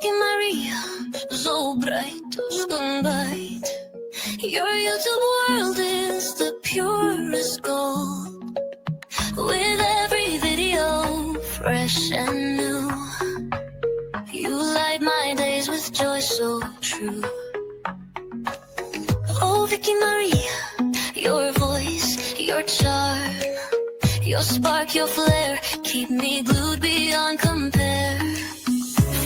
Vicky Maria, so bright, so bright. Your YouTube world is the purest gold. With every video fresh and new, you light my days with joy so true. Oh, Vicky Maria, your voice, your charm, your spark, your flair, keep me glued beyond compare.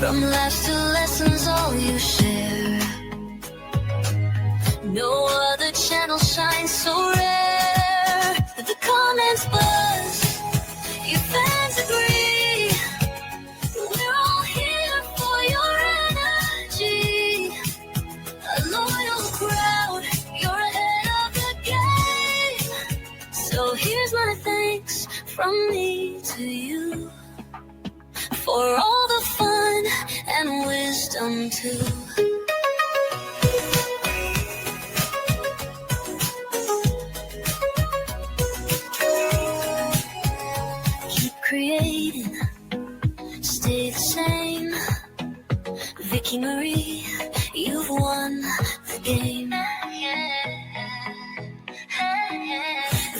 From laughs to lessons, all you share. No other channel shines so rare. The comments buzz, your fans agree. We're all here for your energy. A loyal crowd, you're ahead of the game. So here's my thanks from me to you, for all the fun and wisdom too. Keep creating, stay the same. Vicky Marie, you've won the game.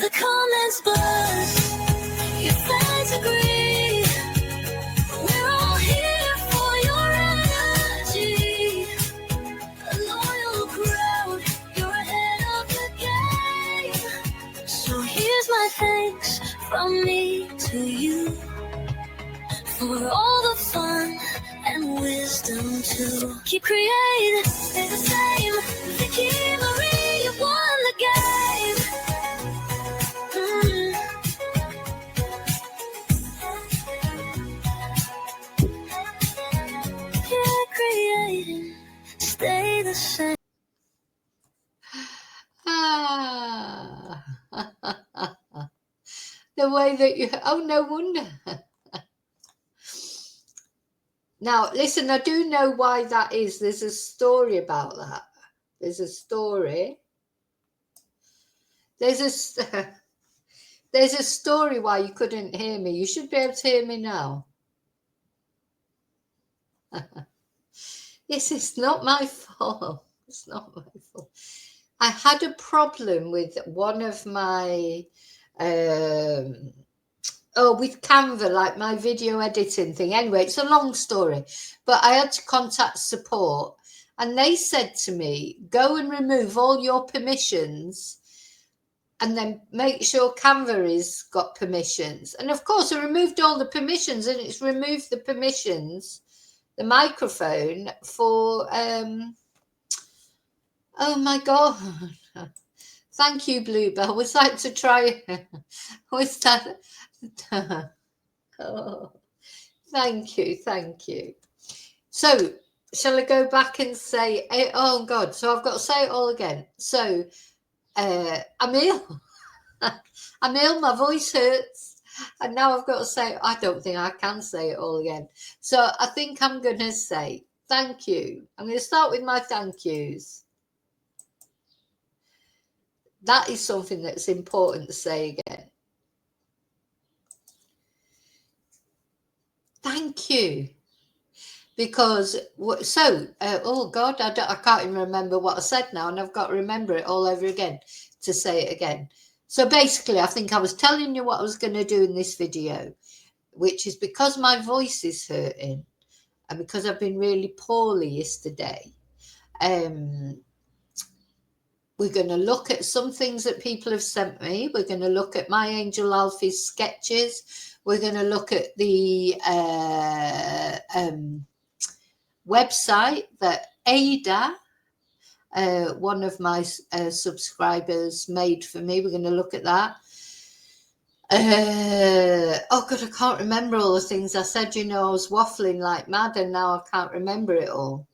The comments buzz, your fans agree. We're all here for your energy. A loyal crowd, you're ahead of the game. So here's my thanks from me to you, for all the fun and wisdom too. Keep creating, stay the same. Vicky Marie, you won the game. Keep creating, stay the same. The way that you, oh, no wonder. Now, listen, I do know why that is. There's a story about that. There's a story. There's a story why you couldn't hear me. You should be able to hear me now. Yes, it's not my fault. It's not my fault. I had a problem with one of my with Canva, like my video editing thing. Anyway, it's a long story, but I had to contact support, and they said to me, go and remove all your permissions and then make sure Canva has got permissions. And of course I removed all the permissions, and it's removed the permissions, the microphone for oh my god. Thank you, Bluebell. Was that to try? Was that? Oh, thank you. So, shall I go back and say? Oh God! So I've got to say it all again. So, I'm ill. I'm ill. My voice hurts, and now I've got to say. I don't think I can say it all again. So I think I'm going to say thank you. I'm going to start with my thank yous. That is something that's important to say again. Thank you. Because, oh God, I can't even remember what I said now, and I've got to remember it all over again to say it again. So basically, I think I was telling you what I was going to do in this video, which is because my voice is hurting and because I've been really poorly yesterday. We're going to look at some things that people have sent me. We're going to look at my Angel Alfie's sketches. We're going to look at the website that Ada, one of my subscribers, made for me. We're going to look at that. Oh God, I can't remember all the things I said. You know, I was waffling like mad, and now I can't remember it all.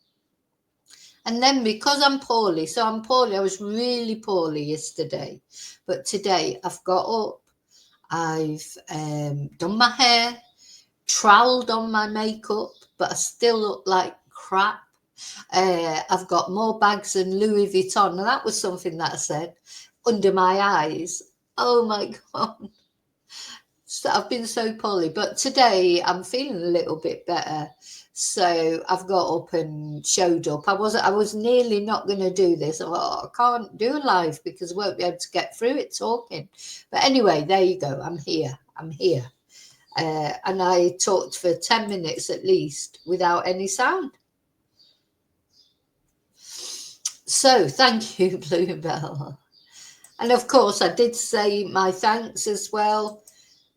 And then because I'm poorly, I was really poorly yesterday. But today I've got up, I've done my hair, troweled on my makeup, but I still look like crap. I've got more bags than Louis Vuitton. And that was something that I said, under my eyes. Oh my God. So I've been so poorly, but today I'm feeling a little bit better. So I've got up and showed up. I was nearly not going to do this. I thought, I can't do a live because I won't be able to get through it talking. But anyway, there you go. I'm here. And I talked for 10 minutes at least without any sound. So thank you, Bluebell. And of course, I did say my thanks as well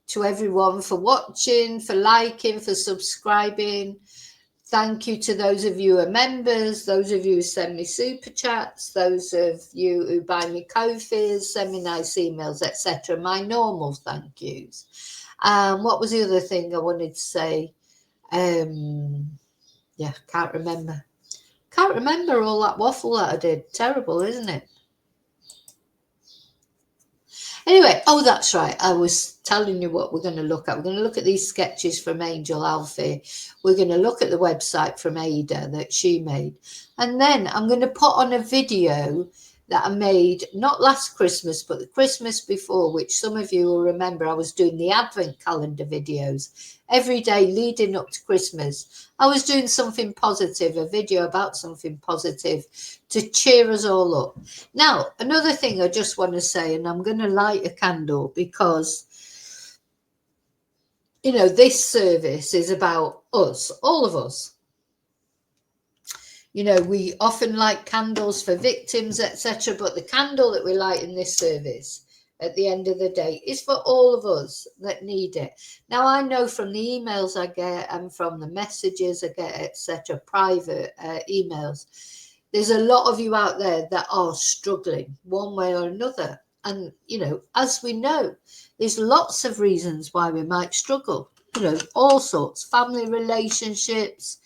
to everyone for watching, for liking, for subscribing. Thank you to those of you who are members, those of you who send me super chats, those of you who buy me Ko-Fis, send me nice emails, etc. My normal thank yous. What was the other thing I wanted to say? Yeah, can't remember. Can't remember all that waffle that I did. Terrible, isn't it? Anyway, oh, that's right. I was telling you what we're going to look at. We're going to look at these sketches from Angel Alfie. We're going to look at the website from Ada that she made. And then I'm going to put on a video that I made not last Christmas, but the Christmas before, which some of you will remember. I was doing the Advent calendar videos every day leading up to Christmas. I was doing something positive, a video about something positive to cheer us all up. Now, another thing I just want to say, and I'm going to light a candle because, you know, this service is about us, all of us. You know, we often light candles for victims, etc. But the candle that we light in this service at the end of the day is for all of us that need it. Now, I know from the emails I get and from the messages I get, etc., private emails, there's a lot of you out there that are struggling one way or another. And, you know, as we know, there's lots of reasons why we might struggle, you know, all sorts, family relationships,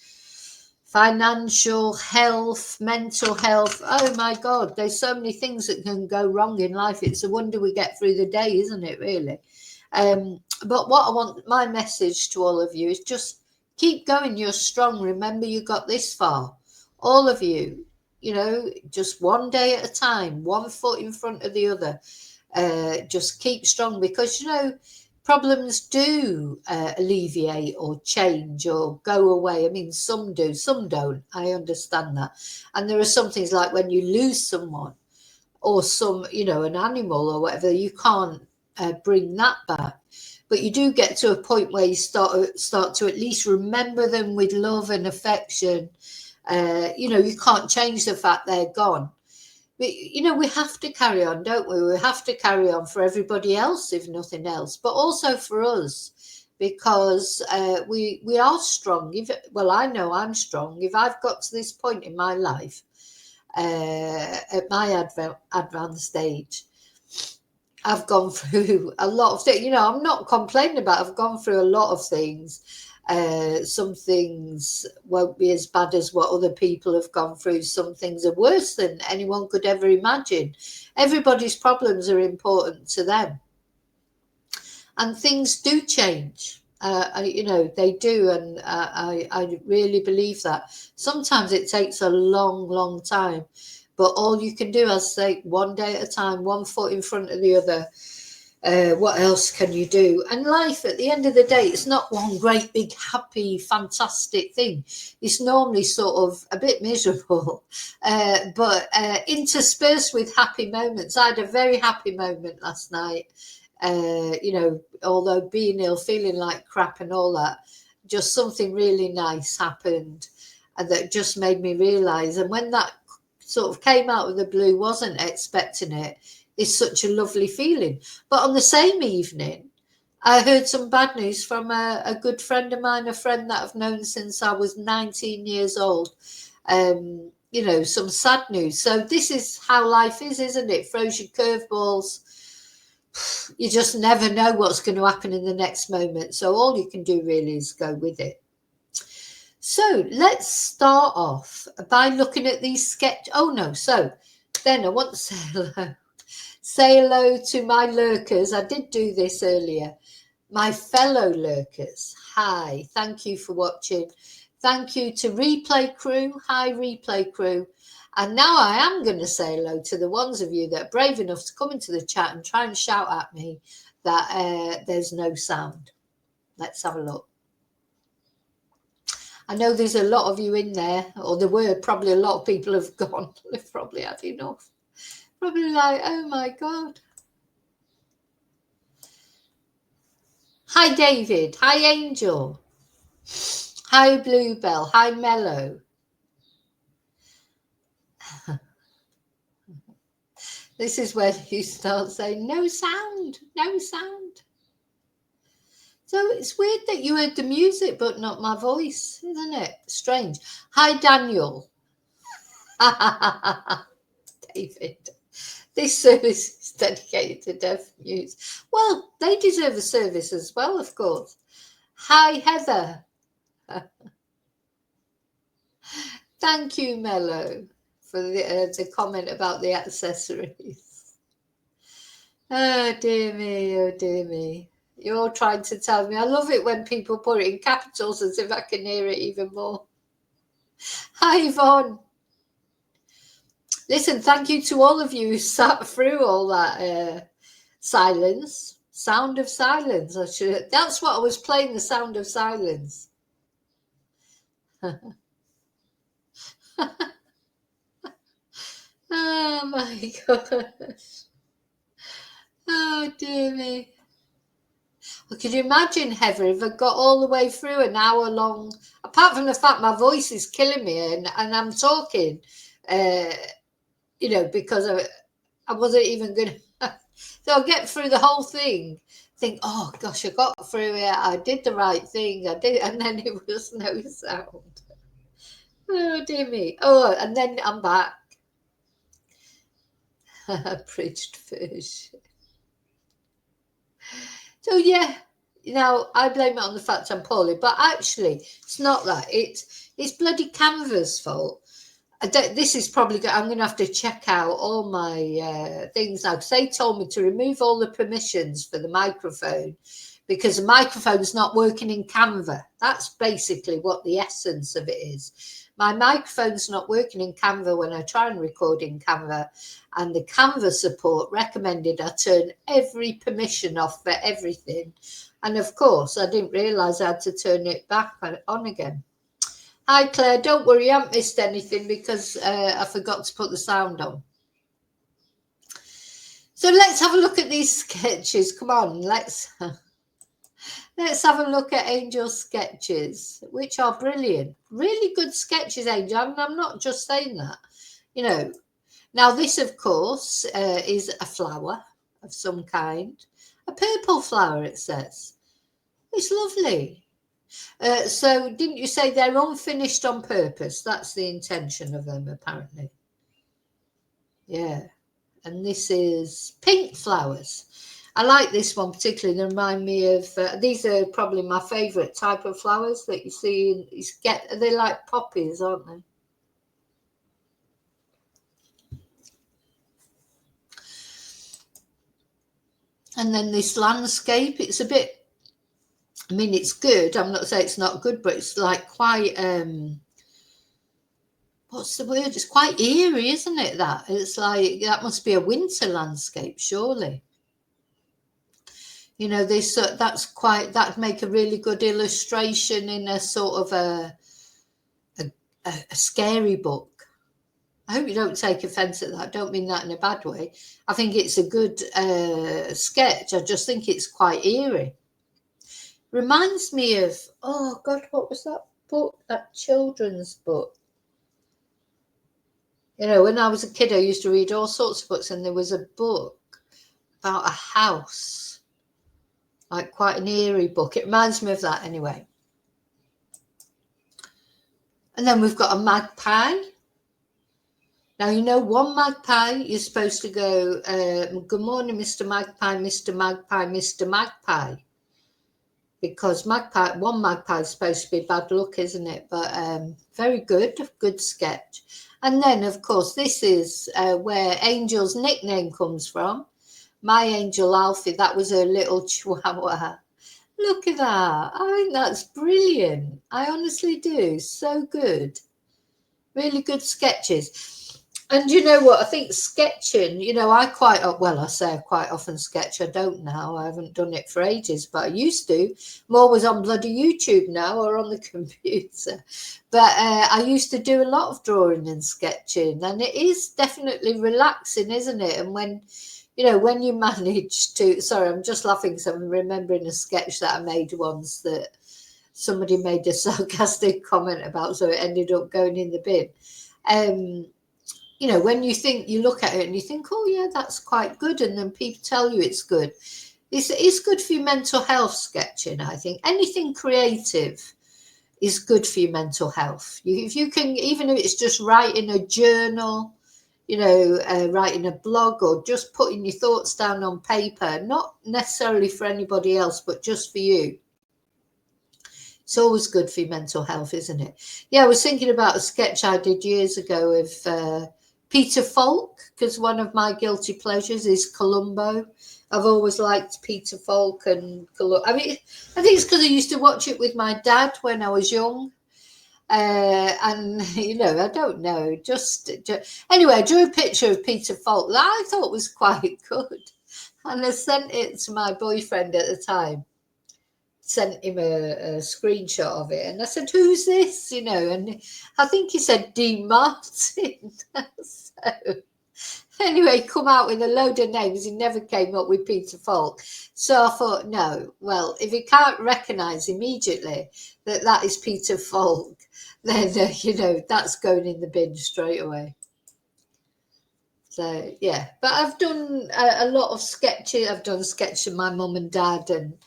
financial health, mental health. Oh my God, there's so many things that can go wrong in life. It's a wonder we get through the day, isn't it, really? But what I want, my message to all of you is just keep going. You're strong. Remember, you got this far. All of you, you know, just one day at a time, one foot in front of the other. Just keep strong because, you know, problems do alleviate or change or go away. I mean, some do, some don't. I understand that. And there are some things like when you lose someone or some, you know, an animal or whatever, you can't bring that back. But you do get to a point where you start to at least remember them with love and affection. You know, you can't change the fact they're gone. But, you know, we have to carry on, don't we? We have to carry on for everybody else, if nothing else, but also for us, because we are strong. Well, I know I'm strong. If I've got to this point in my life, at my advanced age, I've gone through a lot of things. You know, I'm not complaining about it. I've gone through a lot of things. Some things won't be as bad as what other people have gone through. Some things are worse than anyone could ever imagine. Everybody's problems are important to them. And things do change. You know, they do. And I really believe that. Sometimes it takes a long, long time. But all you can do is say one day at a time, one foot in front of the other. What else can you do? And life, at the end of the day, it's not one great big happy fantastic thing. It's normally sort of a bit miserable, but interspersed with happy moments. I had a very happy moment last night. You know, although being ill, feeling like crap and all that, just something really nice happened, and that just made me realize. And when that sort of came out of the blue, wasn't expecting it, is such a lovely feeling. But on the same evening, I heard some bad news from a good friend of mine, a friend that I've known since I was 19 years old. You know, some sad news. So this is how life is, isn't it? Throws you curveballs. You just never know what's going to happen in the next moment. So all you can do really is go with it. So let's start off by looking at these sketch. Oh no, so then I want to say hello. Say hello to my lurkers. I did do this earlier. My fellow lurkers. Hi, thank you for watching. Thank you to Replay Crew. Hi, Replay Crew. And now I am going to say hello to the ones of you that are brave enough to come into the chat and try and shout at me that there's no sound. Let's have a look. I know there's a lot of you in there, or there were probably a lot of people have gone. They've probably had enough. Probably like, oh my God. Hi, David. Hi, Angel. Hi, Bluebell. Hi, Mellow. This is where you start saying, no sound, no sound. So it's weird that you heard the music but not my voice, isn't it? Strange. Hi, Daniel. David. This service is dedicated to deaf mute. Well, they deserve a service as well, of course. Hi, Heather. Thank you, Mello, for the comment about the accessories. Oh, dear me. Oh, dear me. You're all trying to tell me. I love it when people put it in capitals as if I can hear it even more. Hi, Yvonne. Listen, thank you to all of you who sat through all that silence. Sound of silence. That's what I was playing, the sound of silence. Oh, my gosh. Oh, dear me. Well, could you imagine, Heather, if I got all the way through an hour long, apart from the fact my voice is killing me and I'm talking, because I wasn't even going to. So I'll get through the whole thing, think, oh, gosh, I got through it. I did the right thing. I did. And then it was no sound. Oh, dear me. Oh, and then I'm back. Abridged version. So, yeah, I blame it on the fact I'm poorly, but actually, it's not that. It's bloody Canva's fault. This is probably I'm going to have to check out all my things now, because they told me to remove all the permissions for the microphone because the microphone's not working in Canva. That's basically what the essence of it is. My microphone's not working in Canva when I try and record in Canva, and the Canva support recommended I turn every permission off for everything. And of course, I didn't realise I had to turn it back on again. Hi, Claire. Don't worry, I haven't missed anything because I forgot to put the sound on. So let's have a look at these sketches. Come on, let's have a look at Angel's sketches, which are brilliant. Really good sketches, Angel. And I'm not just saying that. Now this, of course, is a flower of some kind. A purple flower, it says. It's lovely. So didn't you say they're unfinished on purpose? That's the intention of them, apparently. Yeah. And this is pink flowers. I like this one particularly. They remind me of, these are probably my favourite type of flowers that you see. They're like poppies, aren't they? And then this landscape, it's a bit, it's good. I'm not saying it's not good, but it's like quite, what's the word? It's quite eerie, isn't it, that? It's like, that must be a winter landscape, surely. That'd make a really good illustration in a sort of a scary book. I hope you don't take offence at that. I don't mean that in a bad way. I think it's a good sketch. I just think it's quite eerie. Reminds me of, oh God, what was that book? That children's book. When I was a kid, I used to read all sorts of books, and there was a book about a house, like quite an eerie book. It reminds me of that anyway. And then we've got a magpie. Now, one magpie, you're supposed to go, good morning, Mr. Magpie, Mr. Magpie, Mr. Magpie. Because one magpie is supposed to be bad luck, isn't it? But very good sketch. And then, of course, this is where Angel's nickname comes from. My Angel Alfie, that was her little chihuahua. Look at that. I think that's brilliant. I honestly do. So good. Really good sketches. And you know what? I think sketching, I quite, well, I say I quite often sketch. I don't now. I haven't done it for ages, but I used to. I'm always on bloody YouTube now or on the computer. But I used to do a lot of drawing and sketching, and it is definitely relaxing, isn't it? And when you manage to, sorry, I'm just laughing because I'm remembering a sketch that I made once that somebody made a sarcastic comment about, so it ended up going in the bin. When you look at it and you think, oh yeah, that's quite good, and then people tell you it's good. It's good for your mental health, sketching. I think anything creative is good for your mental health. If you can, even if it's just writing a journal, writing a blog, or just putting your thoughts down on paper, not necessarily for anybody else, but just for you. It's always good for your mental health, isn't it? Yeah, I was thinking about a sketch I did years ago of Peter Falk, because one of my guilty pleasures is Columbo. I've always liked Peter Falk and Columbo. I mean, I think it's because I used to watch it with my dad when I was young. And I don't know, just anyway, I drew a picture of Peter Falk that I thought was quite good, and I sent it to my boyfriend at the time. Sent him a screenshot of it, and I said, who's this? And I think he said Dean Martin. So anyway, come out with a load of names. He never came up with Peter Falk. So I thought, no, well, if he can't recognise immediately that is Peter Falk, then that's going in the bin straight away. So yeah, but I've done a lot of sketches. I've done sketches of my mum and dad and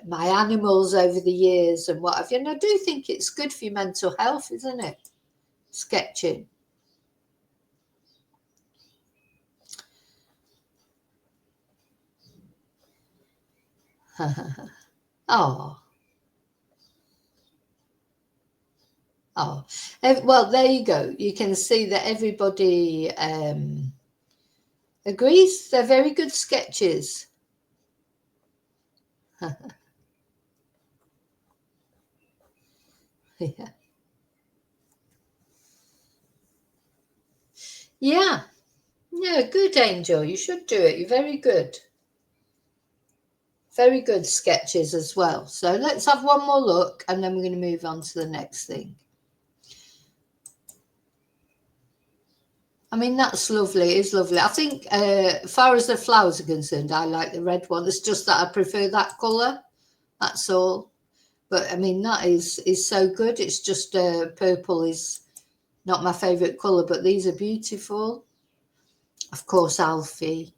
my animals over the years and what have you. And I do think it's good for your mental health, isn't it? Sketching. Oh. Oh, well, there you go. You can see that everybody agrees. They're very good sketches. Yeah. Yeah. Yeah, good, Angel. You should do it. You're very good. Very good sketches as well. So let's have one more look, and then we're going to move on to the next thing. I mean, that's lovely. It's lovely. I think as far as the flowers are concerned, I like the red one. It's just that I prefer that colour. That's all. But I mean, that is so good. It's just purple is not my favourite colour, but these are beautiful. Of course, Alfie.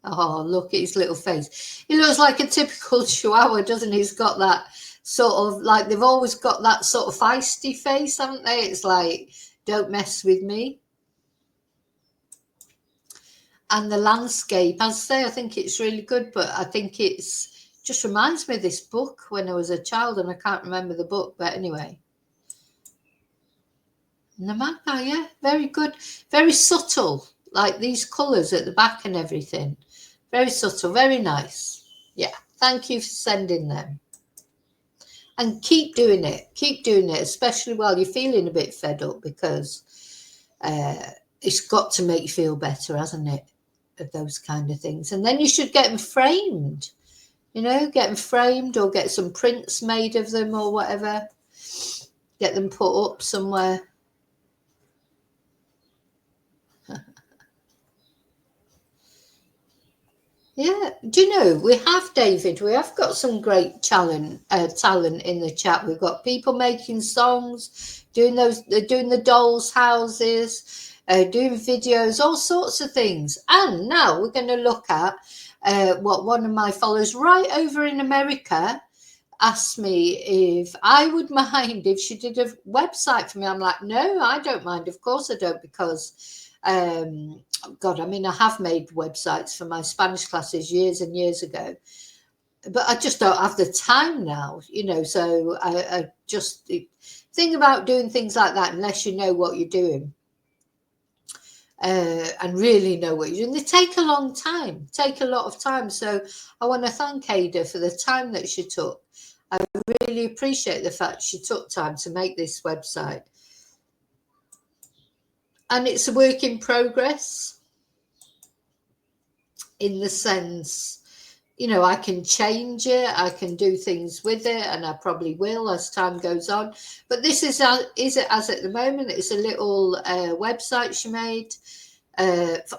Oh, look at his little face. He looks like a typical chihuahua, doesn't he? He's got that sort of, like, they've always got that sort of feisty face, haven't they? It's like, don't mess with me. And the landscape, as I say, I think it's really good, but I think just reminds me of this book when I was a child, and I can't remember the book, but anyway. And the magpie, yeah, very good. Very subtle, like these colours at the back and everything. Very subtle, very nice. Yeah, thank you for sending them. And keep doing it, especially while you're feeling a bit fed up, because it's got to make you feel better, hasn't it? Of those kind of things. And then you should get them framed, get them framed, or get some prints made of them or whatever. Get them put up somewhere. Yeah, do you know, we have, David, we have got some great talent in the chat. We've got people making songs, doing the dolls' houses, doing videos, all sorts of things. And now we're going to look at what one of my followers right over in America asked me if I would mind if she did a website for me. I'm like, no, I don't mind. Of course I don't, because God, I mean, I have made websites for my Spanish classes years and years ago, but I just don't have the time now, so I just think about doing things like that unless you know what you're doing and really know what you're doing. They take a long time, take a lot of time. So I want to thank Ada for the time that she took. I really appreciate the fact she took time to make this website. And it's a work in progress in the sense, you know, I can change it, I can do things with it, and I probably will as time goes on. But this is it as at the moment. It's a little website she made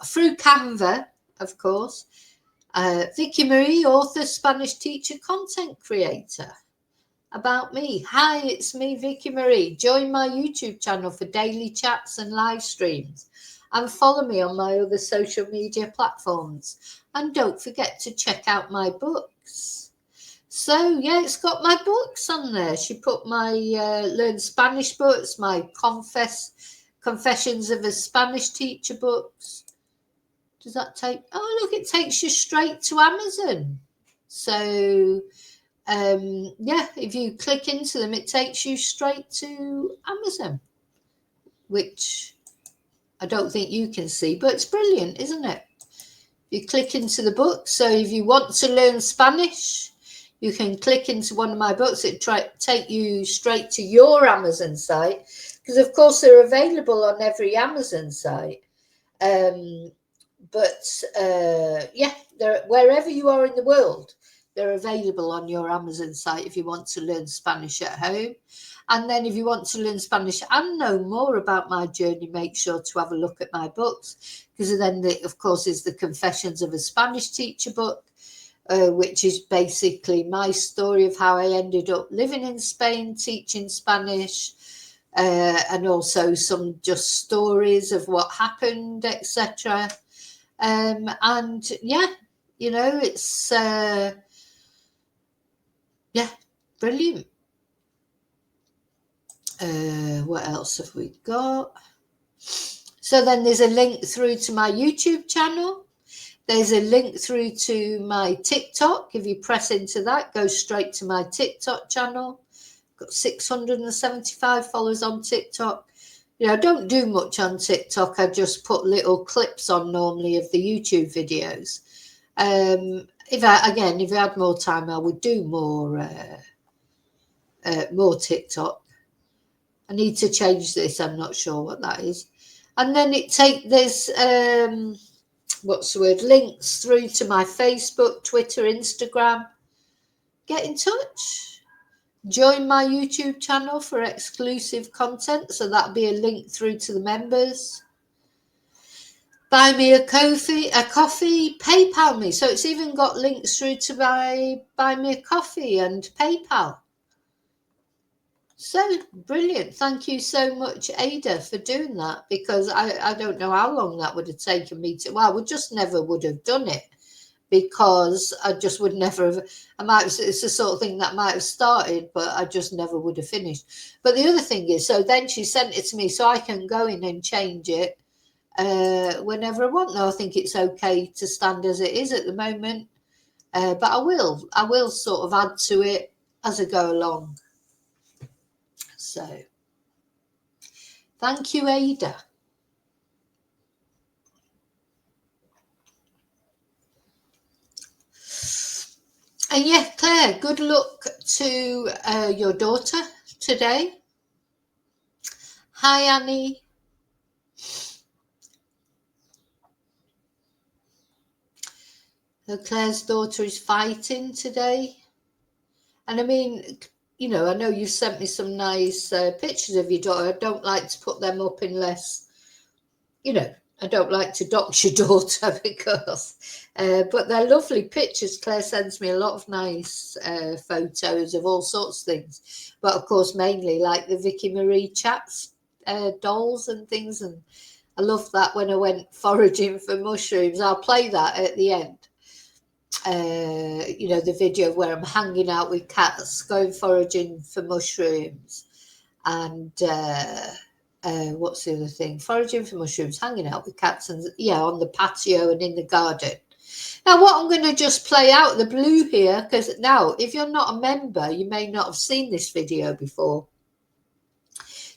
through Canva, of course. Vicky Marie, author, Spanish teacher, content creator. About me. Hi, it's me, Vicky Marie. Join my YouTube channel for daily chats and live streams. And follow me on my other social media platforms. And don't forget to check out my books. So, yeah, it's got my books on there. She put my Learn Spanish books, my Confessions of a Spanish Teacher books. Does that take... Oh, look, it takes you straight to Amazon. So... yeah, if you click into them, it takes you straight to Amazon, which I don't think you can see, but it's brilliant, isn't it? You click into the book. So if you want to learn Spanish, you can click into one of my books. It take you straight to your Amazon site, because of course they're available on every Amazon site. Yeah, they're wherever you are in the world. They're available on your Amazon site if you want to learn Spanish at home. And then if you want to learn Spanish and know more about my journey, make sure to have a look at my books, because then, of course, is the Confessions of a Spanish Teacher book, which is basically my story of how I ended up living in Spain, teaching Spanish, and also some just stories of what happened, etc. And yeah, you know, it's... yeah, brilliant. What else have we got? So then there's a link through to my YouTube channel. There's a link through to my TikTok. If you press into that, goes straight to my TikTok channel. Got 675 followers on TikTok. You know, I don't do much on TikTok. I just put little clips on normally of the YouTube videos. If I had more time, I would do more TikTok. I need to change this. I'm not sure what that is. And then there's what's the word? Links through to my Facebook, Twitter, Instagram. Get in touch. Join my YouTube channel for exclusive content. So that'll be a link through to the members. Buy me a coffee, PayPal me. So it's even got links through to buy me a coffee and PayPal. So brilliant. Thank you so much, Ada, for doing that, because I don't know how long that would have taken me to... Well, I would just never would have done it, because I just would never have... It's the sort of thing that might have started, but I just never would have finished. But the other thing is, so then she sent it to me so I can go in and change it whenever I want. Now, I think it's okay to stand as it is at the moment, but I will sort of add to it as I go along. So, thank you, Ada. And yeah, Claire, good luck to your daughter today. Hi, Annie. So Claire's daughter is fighting today. And I mean, you know, I know you've sent me some nice pictures of your daughter. I don't like to put them up unless, you know, I don't like to dox your daughter because, but they're lovely pictures. Claire sends me a lot of nice photos of all sorts of things. But of course, mainly like the Vicky Marie chats, dolls and things. And I love that when I went foraging for mushrooms. I'll play that at the end. You know, the video where I'm hanging out with cats, going foraging for mushrooms, and what's the other thing? Foraging for mushrooms, hanging out with cats, and yeah, on the patio and in the garden. Now, what I'm going to just play out the blue here, because now, if you're not a member, you may not have seen this video before.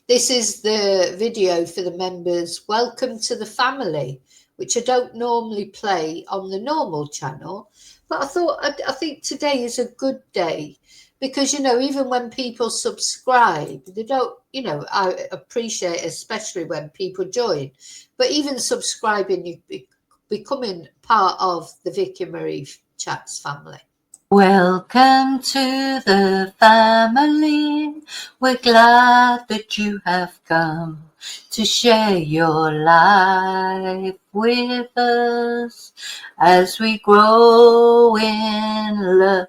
This is the video for the members. Welcome to the family, which I don't normally play on the normal channel. But I think today is a good day, because, you know, even when people subscribe, they don't, you know, I appreciate, especially when people join, but even subscribing, you becoming part of the Vicky Marie Chats family. Welcome to the family. We're glad that you have come to share your life with us as we grow in love.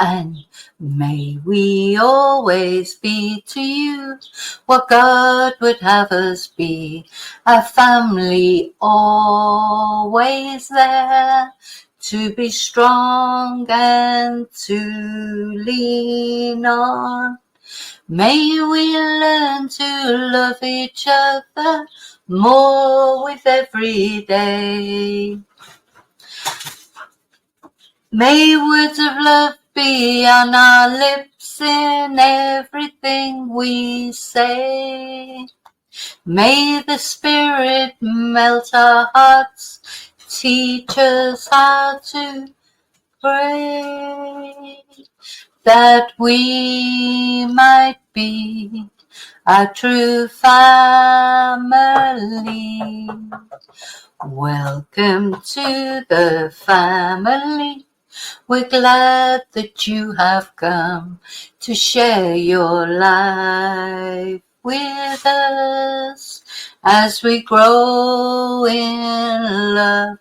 And may we always be to you what God would have us be, a family always there, to be strong and to lean on. May we learn to love each other more with every day. May words of love be on our lips in everything we say. May the Spirit melt our hearts, teach us how to pray, that we might be a true family. Welcome to the family. We're glad that you have come to share your life with us as we grow in love.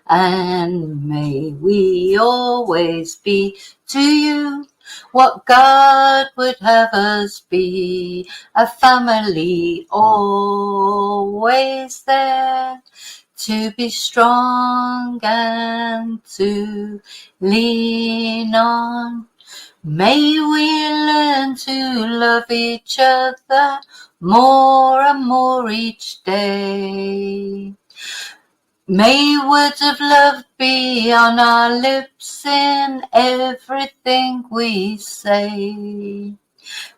And may we always be to you what God would have us be, a family always there, to be strong and to lean on. May we learn to love each other more and more each day. May words of love be on our lips in everything we say.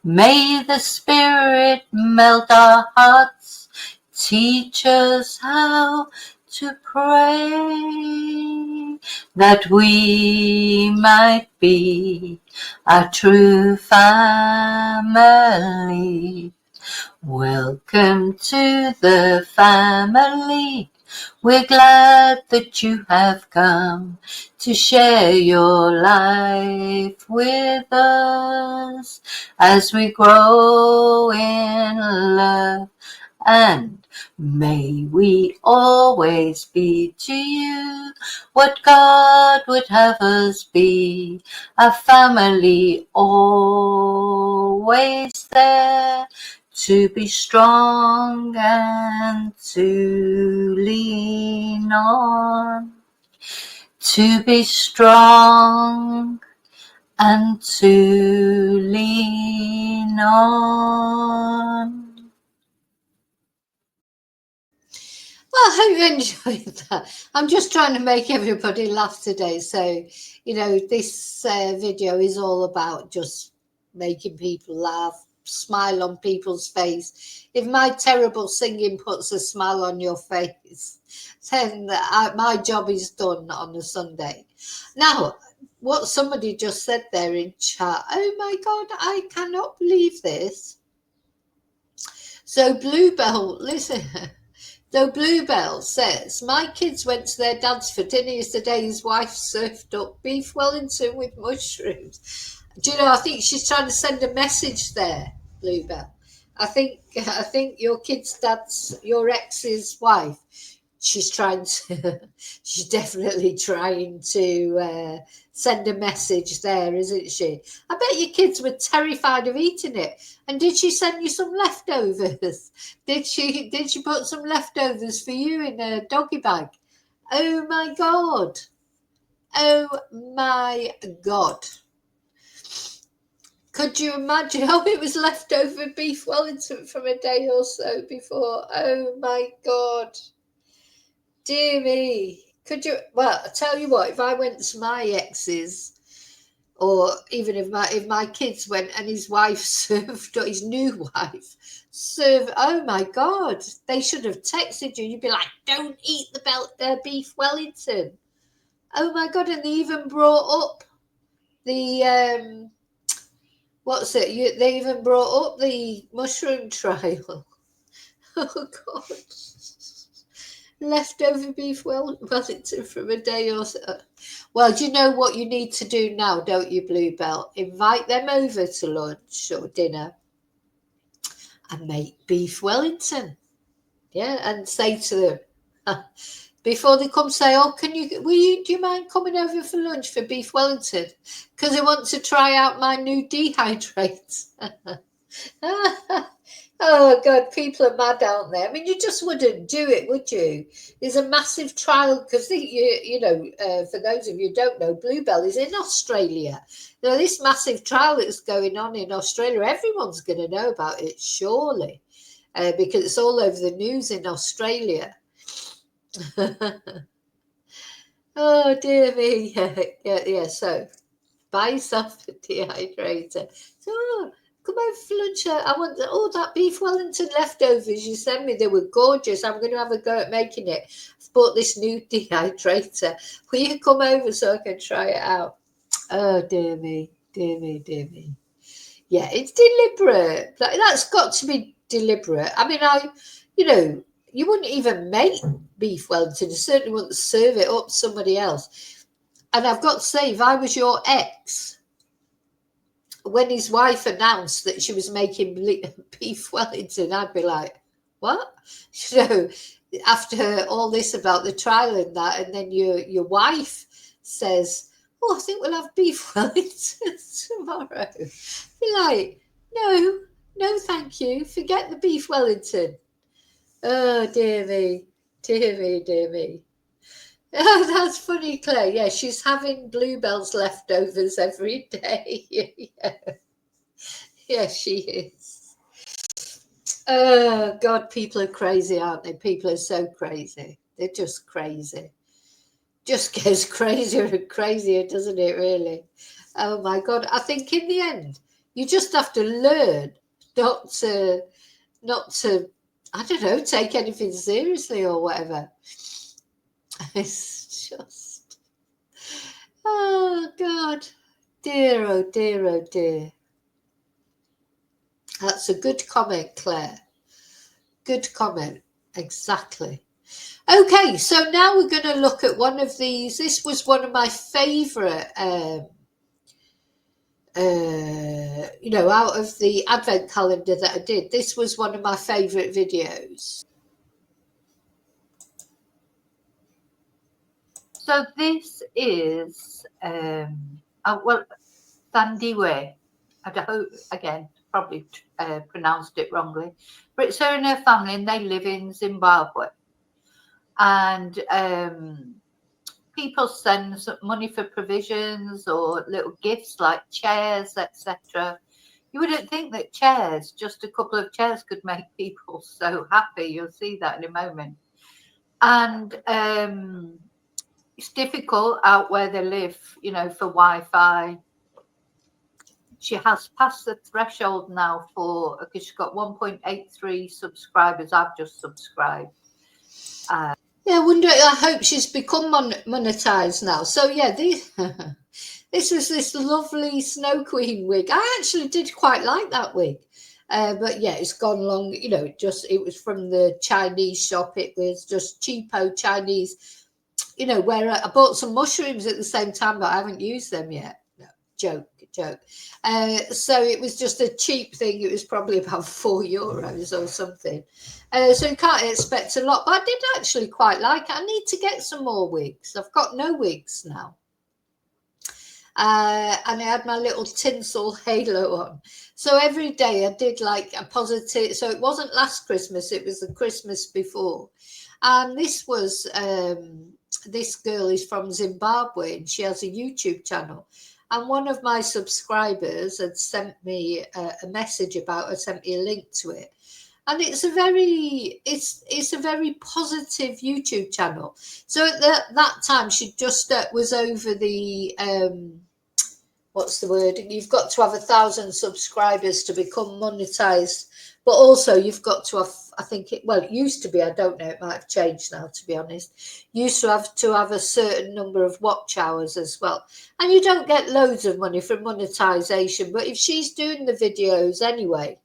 May the Spirit melt our hearts, teach us how to pray, that we might be a true family. Welcome to the family. We're glad that you have come to share your life with us as we grow in love. And may we always be to you what God would have us be, a family always there, to be strong and to lean on, to be strong and to lean on. Well, I hope you enjoyed that. I'm just trying to make everybody laugh today. So, you know, this video is all about just making people laugh, smile on people's face. If my terrible singing puts a smile on your face, then my job is done on a Sunday. Now, what somebody just said there in chat, oh my God, I cannot believe this. So Bluebell, listen. Though Bluebell says, my kids went to their dad's for dinner yesterday. His wife served up beef Wellington with mushrooms. Do you know, I think she's trying to send a message there, Bluebell. I think your kid's dad's, your ex's wife, she's definitely trying to send a message there, isn't she? I bet your kids were terrified of eating it. And did she send you some leftovers? Did she put some leftovers for you in a doggy bag? Oh my God. Oh my God. Could you imagine? Oh, it was leftover beef Wellington from a day or so before. Oh my God. Dear me. Could you, well, I tell you what, if I went to my ex's, or even if my kids went and his wife served, or his new wife served, oh my God, they should have texted you. You'd be like, don't eat the beef Wellington. Oh my God, and they even brought up the What's it? They even brought up the mushroom trial. Oh God. Leftover beef Wellington from a day or so. Well, do you know what you need to do now, don't you, Bluebell? Invite them over to lunch or dinner and make beef Wellington. Yeah, and say to them, before they come, say, "Oh, do you mind coming over for lunch for beef Wellington? Because I want to try out my new dehydrate." Oh God, people are mad out there. I mean, you just wouldn't do it, would you? There's a massive trial because for those of you who don't know, Bluebell is in Australia. This massive trial that's going on in Australia, everyone's going to know about it, surely, because it's all over the news in Australia. Oh dear me, yeah. So buy yourself a dehydrator. So come over for lunch. I want that beef Wellington leftovers you sent me. They were gorgeous. I'm going to have a go at making it. I've bought this new dehydrator. Will you come over so I can try it out? Oh dear me, dear me, dear me. Yeah, it's deliberate. That's got to be deliberate. I mean, you wouldn't even make beef Wellington. You certainly wouldn't serve it up to somebody else. And I've got to say, if I was your ex, when his wife announced that she was making beef Wellington, I'd be like, what? After all this about the trial and that, and then your wife says, "Oh, I think we'll have beef Wellington tomorrow." Be like, no, thank you. Forget the beef Wellington. Oh, dear me, dear me, dear me. Oh, that's funny, Claire. Yeah, she's having Bluebell's leftovers every day. Yeah. Yeah, she is. Oh, God, people are crazy, aren't they? People are so crazy. They're just crazy. Just gets crazier and crazier, doesn't it, really? Oh, my God. I think in the end, you just have to learn not to, I don't know, take anything seriously or whatever. It's just, oh, God. Dear, oh, dear, oh, dear. That's a good comment, Claire. Good comment. Exactly. Okay, so now we're going to look at one of these. This was one of my favourite, out of the advent calendar that I did. This was one of my favourite videos. So this is, Sandy Way. I hope, again, probably pronounced it wrongly. But it's her and her family, and they live in Zimbabwe. And people send money for provisions or little gifts like chairs, etc. You wouldn't think that chairs, just a couple of chairs, could make people so happy. You'll see that in a moment. And it's difficult out where they live, for Wi-Fi. She has passed the threshold now because she's got 1.83 subscribers. I've just subscribed. I hope she's become monetized now. So yeah, this was this lovely Snow Queen wig. I actually did quite like that wig. But yeah, it's gone long, it was from the Chinese shop. It was just cheapo Chinese, where I bought some mushrooms at the same time, but I haven't used them yet. No, joke. So it was just a cheap thing. It was probably about €4 or something. So you can't expect a lot, but I did actually quite like it. I need to get some more wigs. I've got no wigs now. And I had my little tinsel halo on. So every day I did like a positive. So it wasn't last Christmas, it was the Christmas before. And this was, this girl is from Zimbabwe and she has a YouTube channel. And one of my subscribers had sent me a message about it, sent me a link to it. And it's a very positive YouTube channel. So at that time, she just was over the, what's the word? You've got to have 1,000 subscribers to become monetized But also you've got to have, I think it used to be, I don't know, it might have changed now, to be honest. Used to have a certain number of watch hours as well. And you don't get loads of money from monetization, but if she's doing the videos anyway,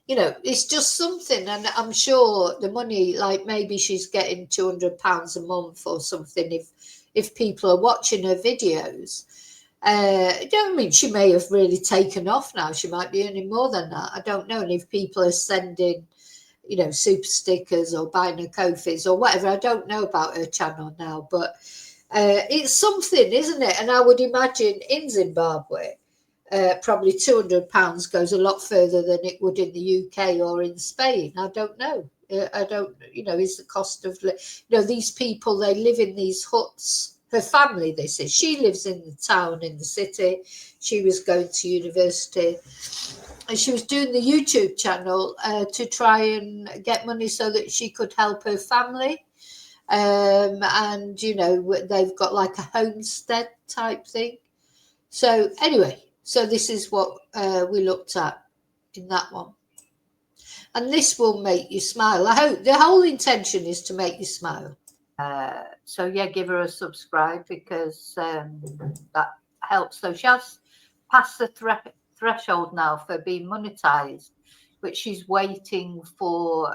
you know, it's just something. And I'm sure the money, like maybe she's getting £200 a month or something if people are watching her videos. You know what I mean? She may have really taken off now. She might be earning more than that. I don't know. And if people are sending, you know, super stickers or buying her Ko-Fis or whatever, I don't know about her channel now. But it's something, isn't it? And I would imagine in Zimbabwe, probably £200 goes a lot further than it would in the UK or in Spain. I don't know. I don't, you know, is the cost of, you know, these people, they live in these huts. Her family, this is, she lives in the town, in the city. She was going to university and she was doing the YouTube channel to try and get money so that she could help her family. And, you know, they've got like a homestead type thing. So anyway, so this is what we looked at in that one. And this will make you smile. I hope the whole intention is to make you smile. So yeah, give her a subscribe because that helps. So she has passed the threshold now for being monetized, which she's waiting for.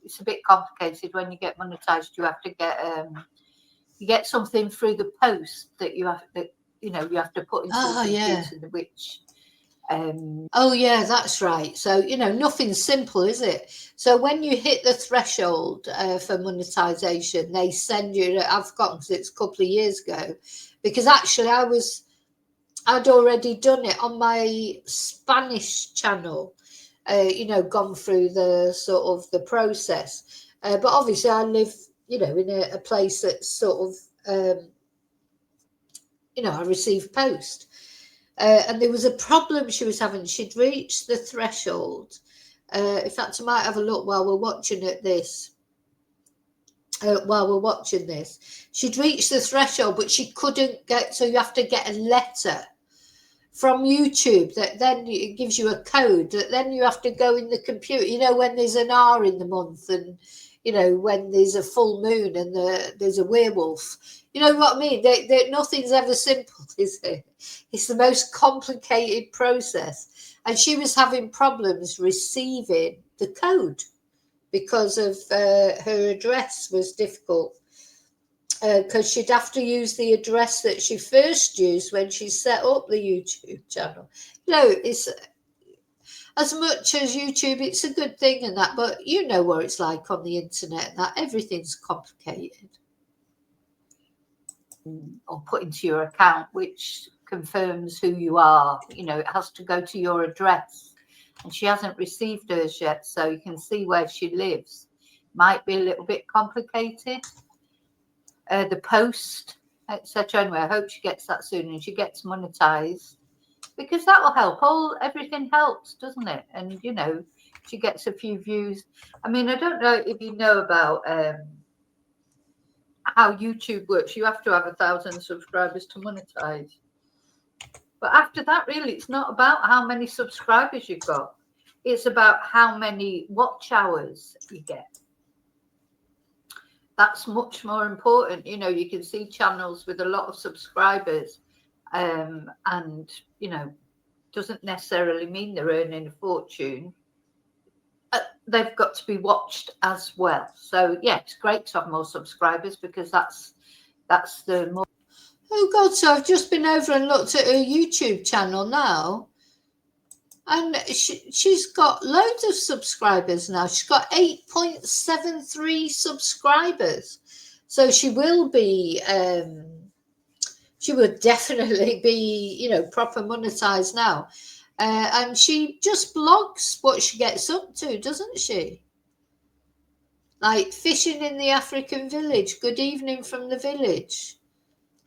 It's a bit complicated when you get monetized. You have to get something through the post that you have to put into the computer, which. Oh yeah, that's right. So, you know, nothing's simple, is it? So when you hit the threshold for monetization, they send you, I've forgotten because it's a couple of years ago, because actually I'd already done it on my Spanish channel, you know, gone through the sort of the process. But obviously I live, you know, in a place that's sort of, you know, I receive post. And there was a problem she was having. She'd reached the threshold. In fact, I might have a look while we're watching this. She'd reached the threshold, but she couldn't get. So you have to get a letter from YouTube that then it gives you a code that then you have to go in the computer. You know, when there's an R in the month, and you know when there's a full moon and there's a werewolf. You know what I mean? Nothing's ever simple, is it? It's the most complicated process. And she was having problems receiving the code because of her address was difficult. Because she'd have to use the address that she first used when she set up the YouTube channel. You know, it's as much as YouTube, it's a good thing and that, but you know what it's like on the internet and that everything's complicated. Or put into your account, which confirms who you are. You know, it has to go to your address, and she hasn't received hers yet, so you can see where she lives. Might be a little bit complicated. The post, etc. Anyway, I hope she gets that soon and she gets monetized, because that will help. Everything helps, doesn't it? And you know, she gets a few views. I mean, I don't know if you know about how YouTube works. You have to have 1,000 subscribers to monetize. But after that, really, it's not about how many subscribers you've got. It's about how many watch hours you get. That's much more important. You know, you can see channels with a lot of subscribers and, you know, doesn't necessarily mean they're earning a fortune. They've got to be watched as well. So yeah, it's great to have more subscribers because that's the more. Oh God! So I've just been over and looked at her YouTube channel now, and she's got loads of subscribers now. She's got 8.73 subscribers. So she will be. She would definitely be, you know, proper monetized now. And she just blogs what she gets up to, doesn't she? Like fishing in the African village, good evening from the village,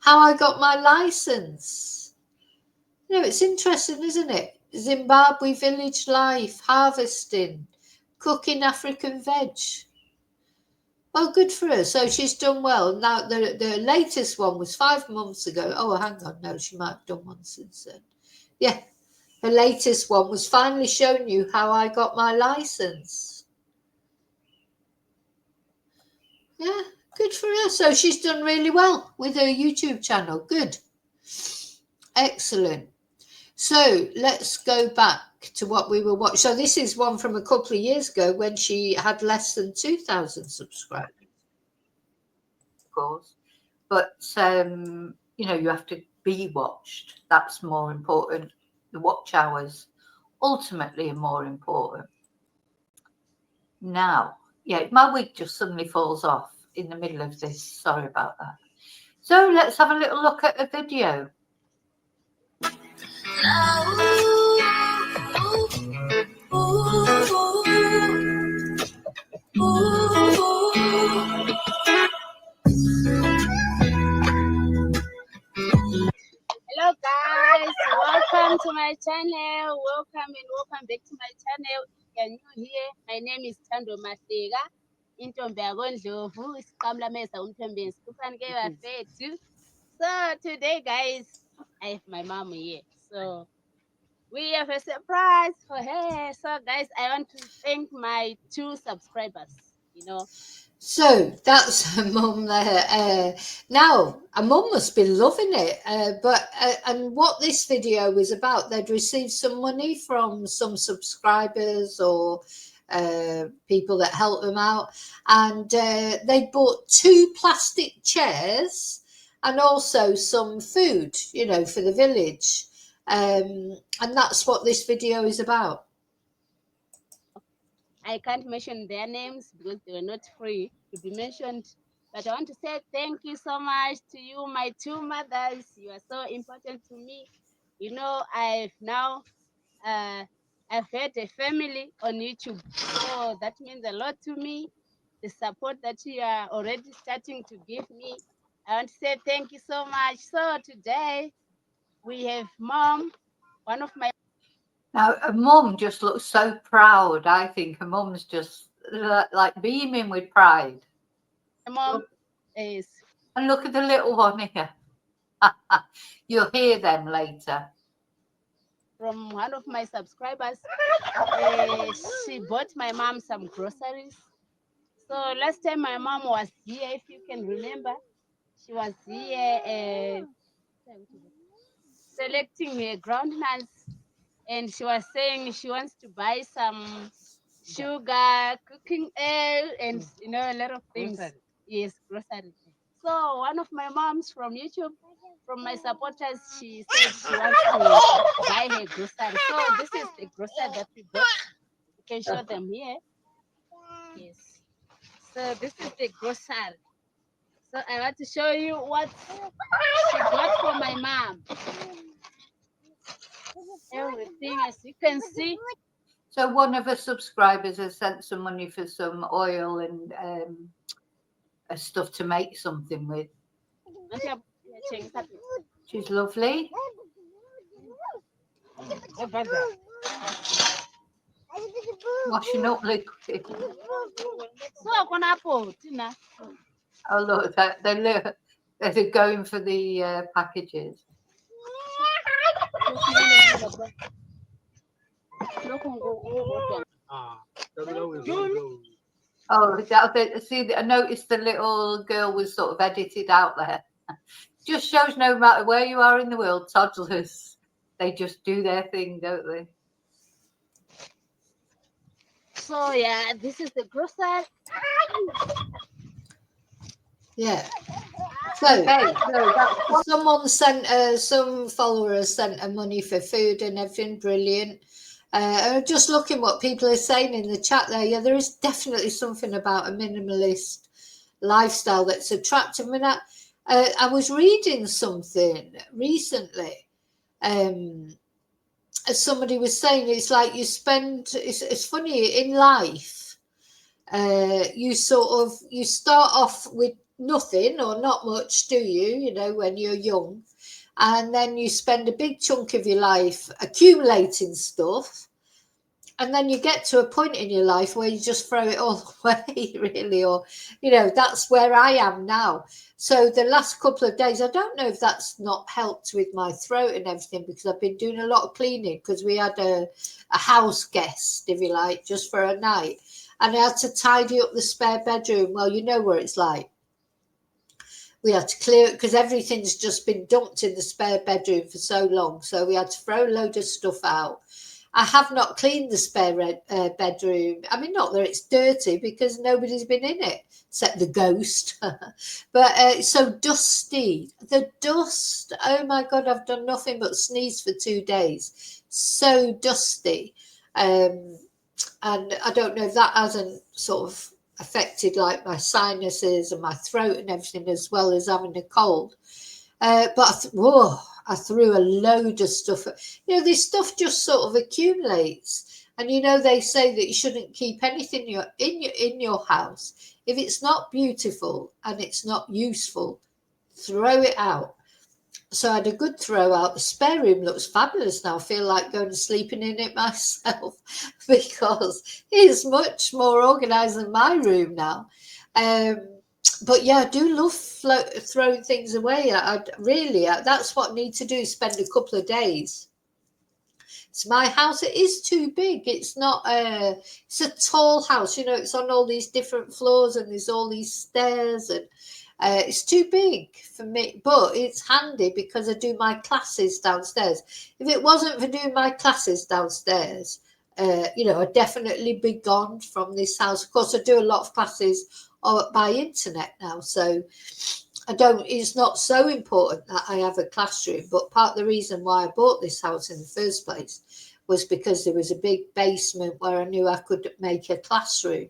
how I got my license. You know, it's interesting, isn't it? Zimbabwe village life, harvesting, cooking African veg. Well, good for her. So she's done well. Now, the latest one was 5 months ago. Oh, hang on. No, she might have done one since then. Yeah. Her latest one was finally showing you how I got my license. Yeah, good for her. So she's done really well with her YouTube channel. Good. Excellent. So let's go back to what we were watching. So this is one from a couple of years ago when she had less than 2,000 subscribers. Of course. But, you know, you have to be watched. That's more important. The watch hours ultimately are more important. Now, yeah, my wig just suddenly falls off in the middle of this. Sorry about that. So let's have a little look at a video. Hello guys, welcome to my channel. Welcome back to my channel. If you're new here, my name is Tando Masega. Intombi yakondlovu isiqamla meza umthombe ngisikhuphani ke bafethu. So today guys, I have my mom here. So we have a surprise for her. So guys, I want to thank my 2 subscribers, you know. So that's her mum there. Now, her mum must be loving it. And what this video was about, they'd received some money from some subscribers or people that helped them out. And they bought 2 plastic chairs and also some food, you know, for the village. And that's what this video is about. I can't mention their names because they were not free to be mentioned. But I want to say thank you so much to you, my 2 mothers. You are so important to me. You know, I've had a family on YouTube. So that means a lot to me. The support that you are already starting to give me. I want to say thank you so much. So today we have Mom, one of my Now, her mum just looks so proud. I think her mum's just like beaming with pride. mom is And look at the little one here. You'll hear them later. from one of my subscribers. She bought my mom some groceries. So last time my mom was here, if you can remember, she was here selecting her groundnuts, and she was saying she wants to buy some sugar, cooking oil, and you know, a lot of things. Grocery. Yes, grocery. So one of my moms from YouTube, from my supporters, she said she wants to buy her grocery. So this is the grocery that we bought. You can show them here. Yes. So this is the grocery. So I want to show you what she got for my mom. Everything, as you can see. So one of her subscribers has sent some money for some oil and stuff to make something with. She's lovely. Washing up liquid. Oh look, they're going for the packages. Oh, see, I noticed the little girl was sort of edited out there. Just shows no matter where you are in the world, toddlers, they just do their thing, don't they? So yeah, this is the grocery. Yeah. So Okay, so someone sent some followers sent her money for food and everything. Brilliant. Just looking what people are saying in the chat there. Yeah, there is definitely something about a minimalist lifestyle that's attractive. I mean, I was reading something recently. As somebody was saying, it's like you spend. It's funny in life. You start off with nothing or not much, do you? You know, when you're young, and then you spend a big chunk of your life accumulating stuff, And then you get to a point in your life where you just throw it all away, really, or, that's where I am now. So the last couple of days, I don't know if that's not helped with my throat and everything, because I've been doing a lot of cleaning, because we had a house guest, if you like, just for a night. And I had to tidy up the spare bedroom. Well, you know where it's like. We had to clear it because everything's just been dumped in the spare bedroom for so long. So we had to throw a load of stuff out. I have not cleaned the spare bedroom. I mean, not that it's dirty, because nobody's been in it except the ghost. But it's so dusty. The dust. Oh my God, I've done nothing but sneeze for 2 days. So dusty. And I don't know if that hasn't sort of affected like my sinuses and my throat and everything, as well as having a cold. But I threw a load of stuff. This stuff just sort of accumulates. And they say that you shouldn't keep anything in your house if it's not beautiful and it's not useful. Throw it out. So I had a good throw out. The spare room looks fabulous now. I feel like going and sleeping in it myself, because it's much more organised than my room now. But yeah, I do love throwing things away. That's what I need to do, spend a couple of days. It's my house. It is too big. It's not it's a tall house. It's on all these different floors and there's all these stairs, and it's too big for me, but it's handy because I do my classes downstairs. If it wasn't for doing my classes downstairs, I'd definitely be gone from this house. Of course, I do a lot of classes by internet now, so it's not so important that I have a classroom. But part of the reason why I bought this house in the first place was because there was a big basement where I knew I could make a classroom.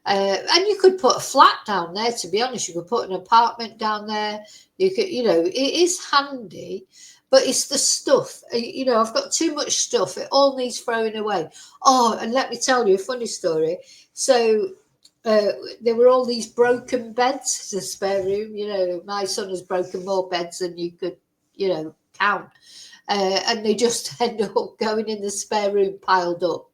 And you could put a flat down there, to be honest. You could put an apartment down there. You could, it is handy, but it's the stuff. I've got too much stuff. It all needs throwing away. Oh, and let me tell you a funny story. So there were all these broken beds in the spare room. My son has broken more beds than you could, count. And they just end up going in the spare room piled up.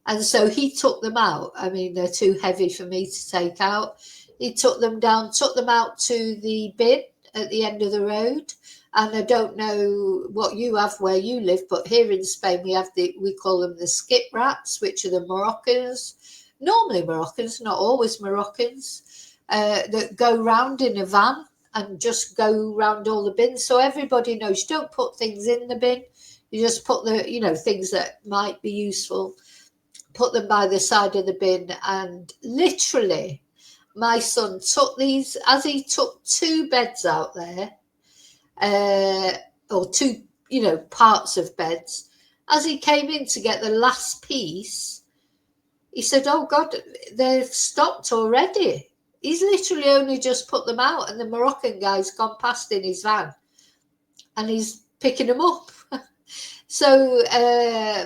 And so he took them out. I mean, they're too heavy for me to take out. He took them out to the bin at the end of the road. And I don't know what you have where you live, but here in Spain, we call them the skip rats, which are the Moroccans, normally Moroccans, not always Moroccans, that go round in a van and just go round all the bins. So everybody knows you don't put things in the bin. You just put the, things that might be useful, put them by the side of the bin. And literally my son took these, as he took 2 beds out there, or 2 parts of beds, as he came in to get the last piece, he said, oh God, they've stopped already. He's literally only just put them out, and the Moroccan guy's gone past in his van and he's picking them up. So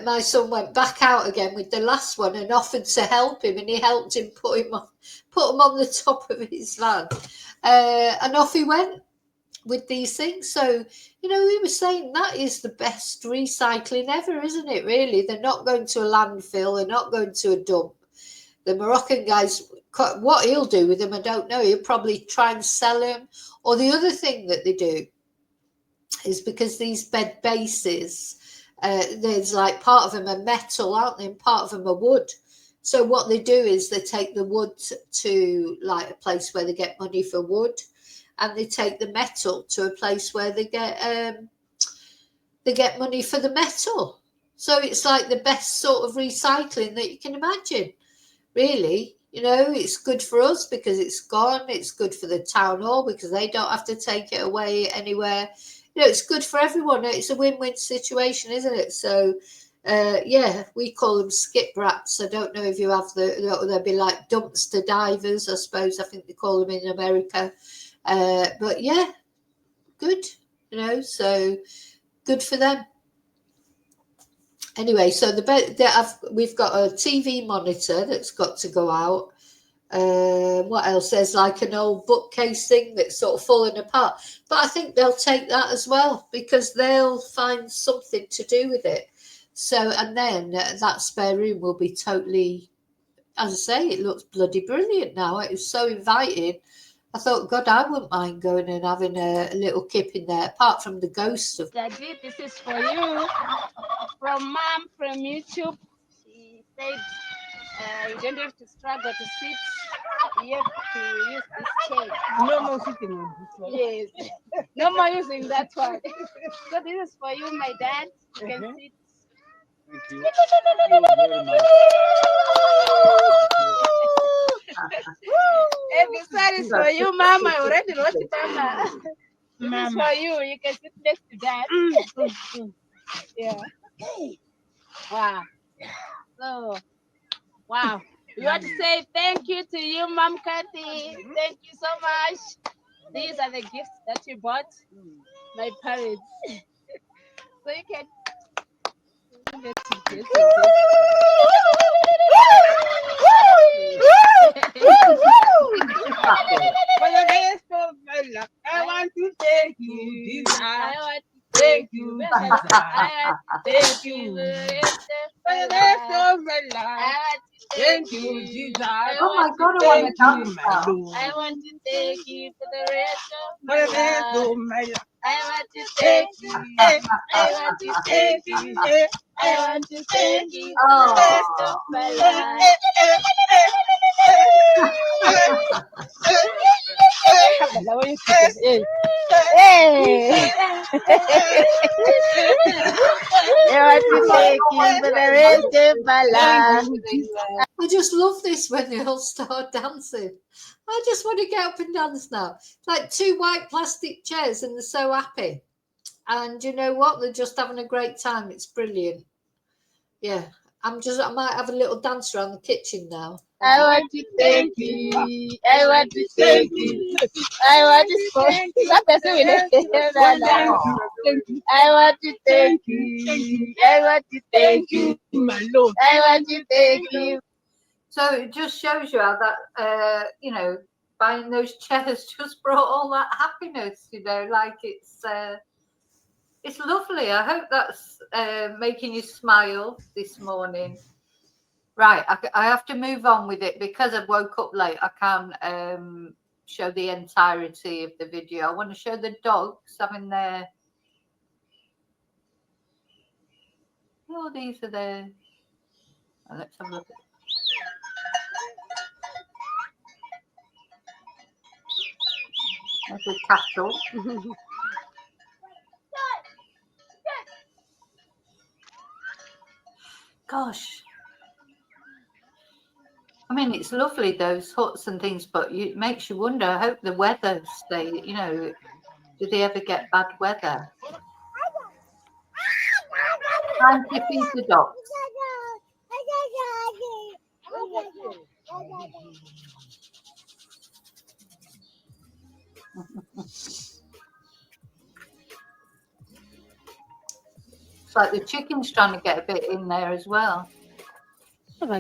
my son went back out again with the last one and offered to help him, and he helped him put them on the top of his van, and off he went with these things. So we were saying that is the best recycling ever, isn't it? Really, they're not going to a landfill, they're not going to a dump. The Moroccan guys, what he'll do with them, I don't know. He'll probably try and sell them. Or the other thing that they do is, because these bed bases, there's like part of them are metal, aren't they? And part of them are wood. So what they do is they take the wood to like a place where they get money for wood, and they take the metal to a place where they get money for the metal. So it's like the best sort of recycling that you can imagine, really. It's good for us because it's gone. It's good for the town hall because they don't have to take it away anywhere. It's good for everyone. It's a win-win situation, isn't it? So, we call them skip rats. I don't know if you have they'll be like dumpster divers, I suppose. I think they call them in America. But yeah, good, so good for them. Anyway, so we've got a TV monitor that's got to go out. What else? There's like an old bookcase thing that's sort of falling apart, but I think they'll take that as well because they'll find something to do with it. So, and then that spare room will be totally, as I say, it looks bloody brilliant now. It was so inviting. I thought, God, I wouldn't mind going and having a little kip in there, apart from the ghost of. Daddy, this is for you from Mom from YouTube. She said you don't have to struggle to sit. You have to use this chair. No more sitting on this one. Yes. No more using that one. So this is for you, my dad. You can sit. Thank you. Thank you very much. And this one is for you, Mama. I already wrote it down. This is for you. You can sit next to Dad. Yeah. Wow. So, wow. You want to say thank you to you, Mom Kathy. Thank you so much. These are the gifts that you bought my parents. So you can. For the rest of my life, I want to thank you, Jesus. I want to Thank you, I Jesus. want to Thank you. For the rest of my life, thank you, Jesus. Oh my God, I Thank want to you, dance my now. Lord. I want to thank you for the rest of For my the rest life. of my life, I want to thank you. I want to thank you. I want to thank you for the rest of my life. I want to thank you for the rest of my life. I just love this when they all start dancing. I just want to get up and dance now. It's like two white plastic chairs and they're so happy. And you know what? They're just having a great time. It's brilliant. Yeah. I might have a little dance around the kitchen now. I want to thank you. I want to thank you. I want to thank you. I want to thank you. I want to thank you. my Lord. I want to thank you. So it just shows you how that, buying those chairs just brought all that happiness, like it's lovely. I hope that's making you smile this morning. Right, I have to move on with it because I woke up late. I can't show the entirety of the video. I want to show the dogs having their. Oh, these are their. Oh, let's have a look. There's a cattle. Gosh. I mean, it's lovely, those huts and things, but it makes you wonder. I hope the weather stay, do they ever get bad weather? Time to feed the dogs. It's like the chicken's trying to get a bit in there as well. Now,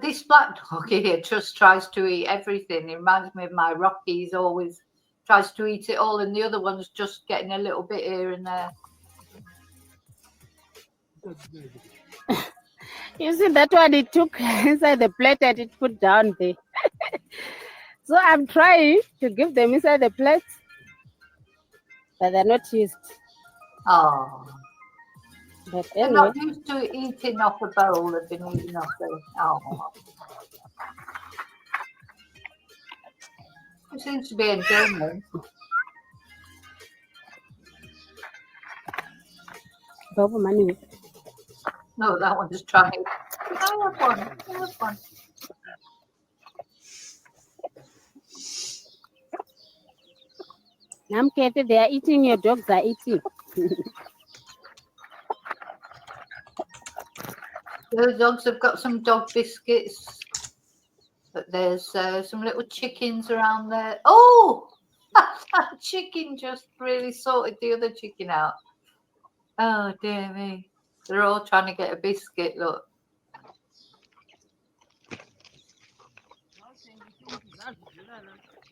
this black dog here just tries to eat everything. It reminds me of my Rocky. He's always tries to eat it all, and the other one's just getting a little bit here and there. You see that one it took inside the plate and it put down there. So I'm trying to give them inside the plate, but they're not used. Oh, But they're anyway, not used to eating off a bowl. They've been eating off the. Oh, it seems to be enjoying them. No, that one's trying. I have one. I have one. Namkete, they are eating, your dogs are eating. Those dogs have got some dog biscuits, but there's some little chickens around there. Oh, that chicken just really sorted the other chicken out. Oh, dear me. They're all trying to get a biscuit, look.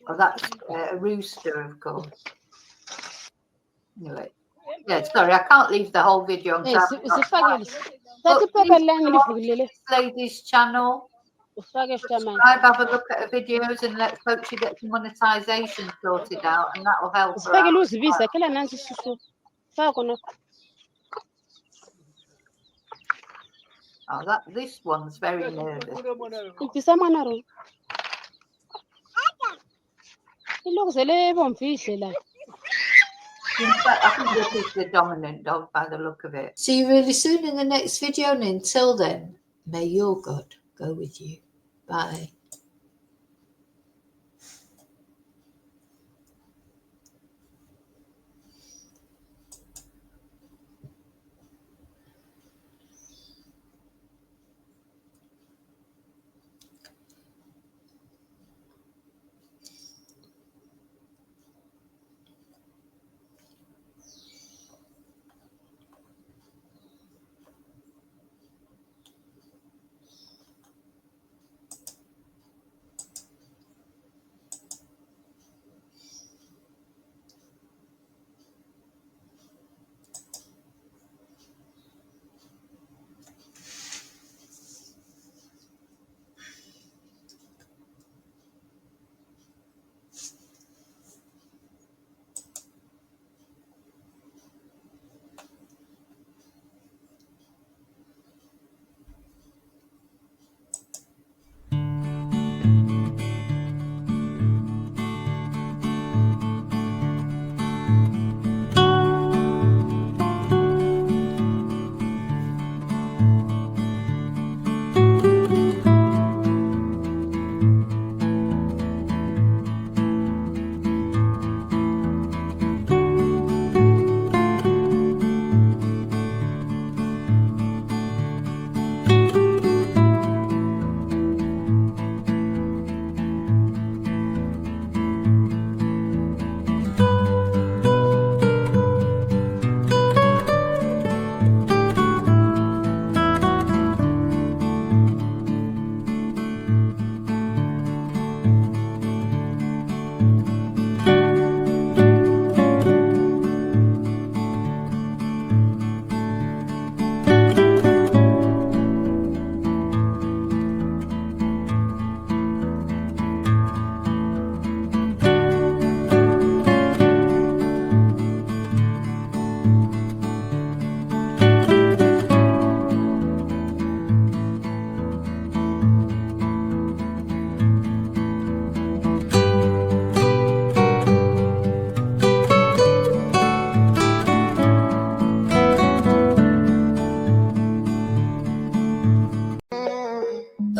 Oh, that's a rooster, of course. Anyway, Yeah, sorry, I can't leave the whole video on Sifake But thathi please phepha lang go on livulile this lady's channel. ufake ftamani. Subscribe, have a look at her videos, and let's hope she gets monetization sorted out, and that will help her Sifake out. luzibiza kila nansi shushu. Faka nokho. Oh, this one's very nervous. Ipisa mwana ro. Ilokuzele bomfihle la. In fact, I think this is the dominant dog by the look of it. See you really soon in the next video, and until then, may your God go with you. Bye.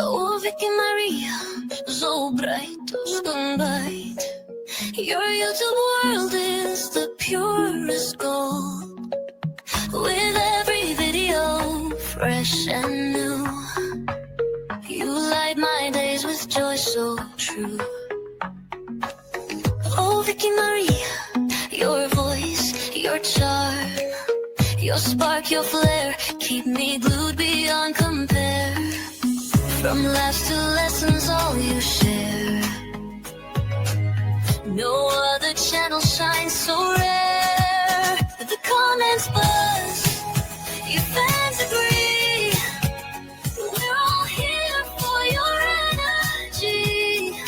Oh, Vicky Maria, so bright, sunlight. Your YouTube world is the purest gold. With every video fresh and new, you light my days with joy so true. Oh, Vicky Maria, your voice, your charm, your spark, your flair, keep me glued beyond compare. From laughs to lessons, all you share. No other channel shines so rare. The comments buzz, your fans agree. We're all here for your energy.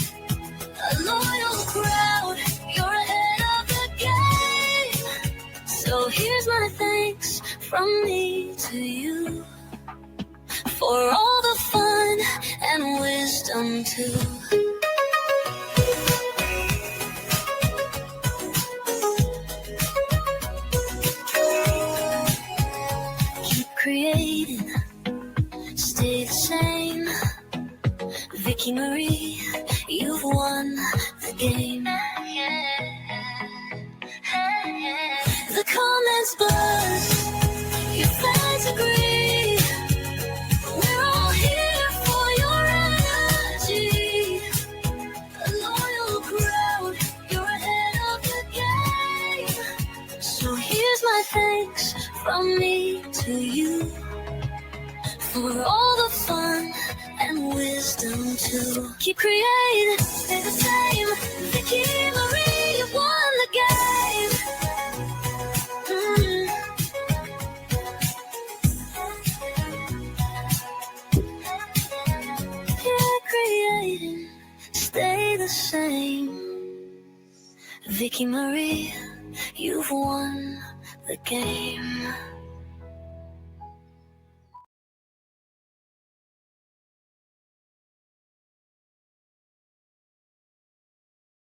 A loyal crowd, you're ahead of the game. So here's my thanks from me to you, for all the fun and wisdom too. Keep creating, stay the same. Vicky Marie, you've won the game. The comments buzz, your fans agree. We're all here for your energy. A loyal crowd, you're ahead of the game. So here's my thanks from me to you, for all the fun and wisdom too. Keep creating, stay the same. Vicky Marie, you won the game. same. Vicky Marie, you've won the game.